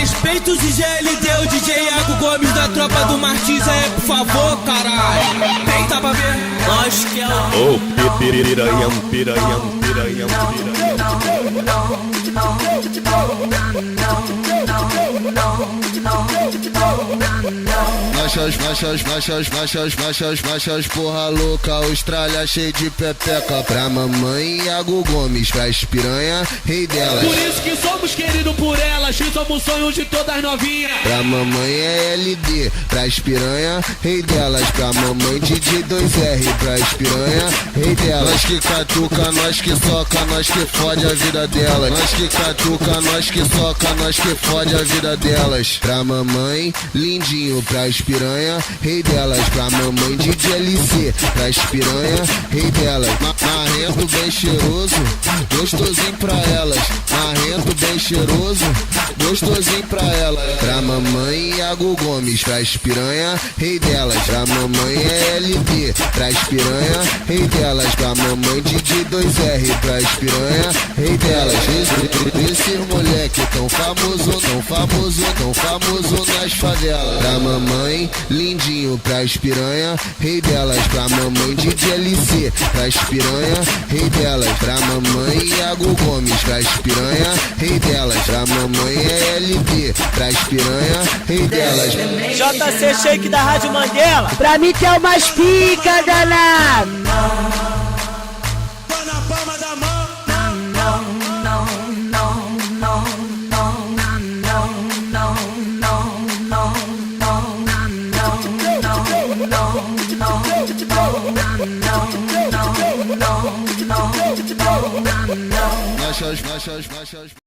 Respeita o GLD, o DJ Iago Gomes da tropa do Martins aí, por favor, caralho. Deita pra ver. Nós que é o... Oh, piranhão, piranhão, piranhão, Machas, porra louca, Austrália cheio de pepeca. Pra mamãe, Iago Gomes, pras piranha, rei delas. Por isso que somos queridos por elas, que somos sonhos de todas novinhas. Pra mamãe é LD, pras piranha, rei delas. Pra mamãe DJ 2R, pras piranha, rei delas. Nós que catuca, nós que soca, nós que fode a vida delas. Nós que catuca, nós que soca, nós que fode a vida delas. Pra mamãe, lindinho, pras piranha, rei delas. Pra mamãe DJ LC, pras piranha, rei delas. Marrento bem cheiroso, gostosinho pra elas. Marrento bem cheiroso, gostosinho pra elas. Pra mamãe Iago Gomes, pras piranha, rei delas. Pra mamãe é LD, pras piranha, rei delas. Pra mamãe DJ 2R, pras piranha, rei delas. Esse moleque tão famoso nas favelas. Pra mamãe, lindinho, pras piranha, rei delas. Pra mamãe DJ LC, pras piranha, rei delas. Pra mamãe Iago Gomes, pras piranha, rei delas. Pra mamãe é LD, pras piranha, rei delas. JC Shake da Rádio Mandela. Pra mim que é o mais pica, danado. Tá na palma da mão. Machas.